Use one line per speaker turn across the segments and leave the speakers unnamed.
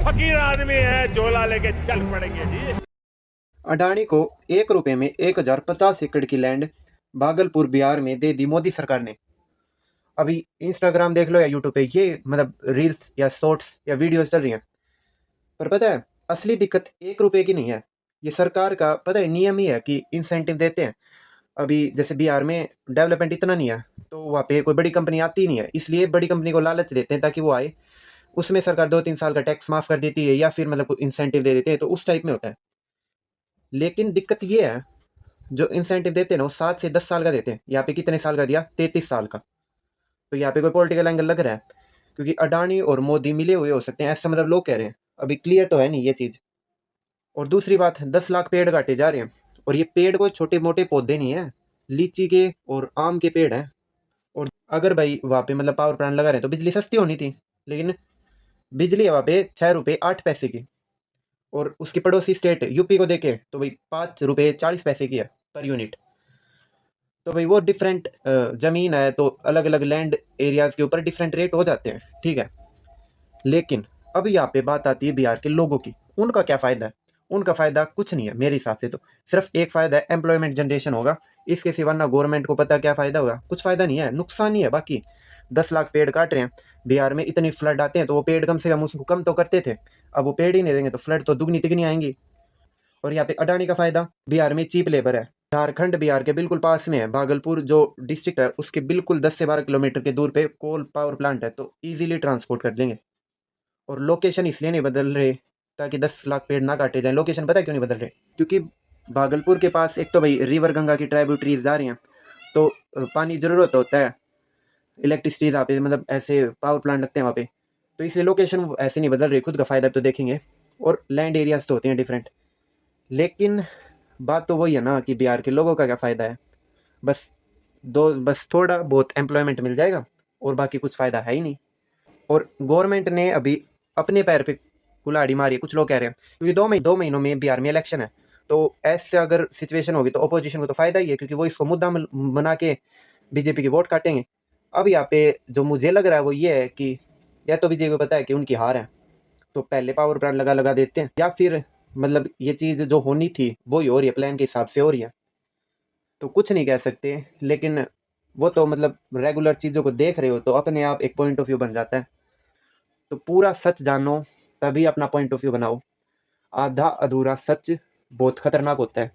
फकीर आदमी है, झोला लेके चल पड़ेंगे जी।
अडानी को 1 रुपए में 1050 एकड़ की लैंड भागलपुर बिहार में दे दी मोदी सरकार ने। अभी इंस्टाग्राम देख लो या यूट्यूब पे ये मतलब रील्स या शॉर्ट्स या वीडियोस चल रही हैं। पर पता है असली दिक्कत 1 रुपए की नहीं है। ये सरकार का पता है नियम ही है कि इंसेंटिव देते हैं। अभी जैसे बिहार में डेवलपमेंट इतना नहीं है तो वहाँ पे कोई बड़ी कंपनी आती नहीं है, इसलिए बड़ी कंपनी को लालच देते हैं ताकि वो आए। उसमें सरकार 2-3 साल का टैक्स माफ कर देती है या फिर मतलब इंसेंटिव दे देते हैं, तो उस टाइप में होता है। लेकिन दिक्कत ये है जो इंसेंटिव देते हैं ना वो 7 से 10 साल का देते हैं। यहाँ पे कितने साल का दिया? 33 साल का। तो यहाँ पे कोई पॉलिटिकल एंगल लग रहा है क्योंकि अडानी और मोदी मिले हुए हो सकते हैं, ऐसा मतलब लोग कह रहे हैं। अभी क्लियर तो है नहीं ये चीज़। और दूसरी बात, 10 लाख पेड़ काटे जा रहे हैं और ये पेड़ कोई छोटे मोटे पौधे नहीं है, लीची के और आम के पेड़ हैं। और अगर भाई वहाँ पे मतलब पावर प्लांट लगा रहे हैं तो बिजली सस्ती होनी थी, लेकिन बिजली है वहाँ पे 6 रुपये 8 पैसे की। और उसकी पड़ोसी स्टेट यूपी को देखे तो भाई 5 रुपये 40 पैसे की है पर यूनिट। तो भाई वो डिफरेंट ज़मीन है तो अलग अलग लैंड एरियाज़ के ऊपर डिफरेंट रेट हो जाते हैं, ठीक है। लेकिन अब यहाँ पे बात आती है बिहार के लोगों की। उनका क्या फ़ायदा है? उनका फ़ायदा कुछ नहीं है मेरे हिसाब से। तो सिर्फ एक फ़ायदा है, एम्प्लॉयमेंट जनरेशन होगा। इसके सिवा ना गवर्नमेंट को पता क्या फ़ायदा होगा, कुछ फ़ायदा नहीं है, नुकसान ही है बाकी। 10 लाख पेड़ काट रहे हैं। बिहार में इतनी फ्लड आते हैं तो वो पेड़ कम से कम उसको कम तो करते थे। अब वो पेड़ ही नहीं देंगे तो फ्लड तो दुगनी तिगनी आएंगी। और यहाँ पे अडानी का फ़ायदा, बिहार में चीप लेबर है। झारखंड बिहार के बिल्कुल पास में है। भागलपुर जो डिस्ट्रिक्ट है उसके बिल्कुल 10 से 12 किलोमीटर के दूर पे कोल पावर प्लांट है, तो ईजिली ट्रांसपोर्ट कर देंगे। और लोकेशन इसलिए नहीं बदल रहे ताकि 10 लाख पेड़ ना काटे जाएं। लोकेशन पता है क्यों नहीं बदल रहे? क्योंकि भागलपुर के पास एक तो भाई रिवर गंगा की ट्राइब्यूटरीज जा रही हैं, तो पानी ज़रूरत होता है। इलेक्ट्रिसिटी यहाँ पे मतलब ऐसे पावर प्लांट लगते हैं वहाँ पे, तो इसलिए लोकेशन ऐसे नहीं बदल रही। खुद का फ़ायदा तो देखेंगे। और लैंड एरियाज तो होते हैं डिफरेंट। लेकिन बात तो वही है ना कि बिहार के लोगों का क्या फ़ायदा है? बस थोड़ा बहुत एम्प्लॉयमेंट मिल जाएगा और बाकी कुछ फ़ायदा है ही नहीं। और गवर्नमेंट ने अभी अपने पैर पे कुल्हाड़ी मारी है, कुछ लोग कह रहे हैं, क्योंकि 2 महीनों में बिहार में इलेक्शन है। तो ऐसे अगर सिचुएशन होगी तो अपोजिशन को तो फ़ायदा ही है, क्योंकि वो इसको मुद्दा बना के बीजेपी की वोट काटेंगे। अब यहाँ पे जो मुझे लग रहा है वो ये है कि या तो बीजेपी को पता है कि उनकी हार है तो पहले पावर प्लांट लगा लगा देते हैं, या फिर मतलब ये चीज़ जो होनी थी वो ही हो रही है, प्लान के हिसाब से हो रही है। तो कुछ नहीं कह सकते। लेकिन वो तो मतलब रेगुलर चीज़ों को देख रहे हो तो अपने आप एक पॉइंट ऑफ व्यू बन जाता है। तो पूरा सच जानो तभी अपना पॉइंट ऑफ व्यू बनाओ। आधा अधूरा सच बहुत खतरनाक होता है,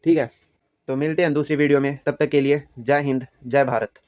ठीक है। तो मिलते हैं दूसरी वीडियो में, तब तक के लिए जय हिंद जय भारत।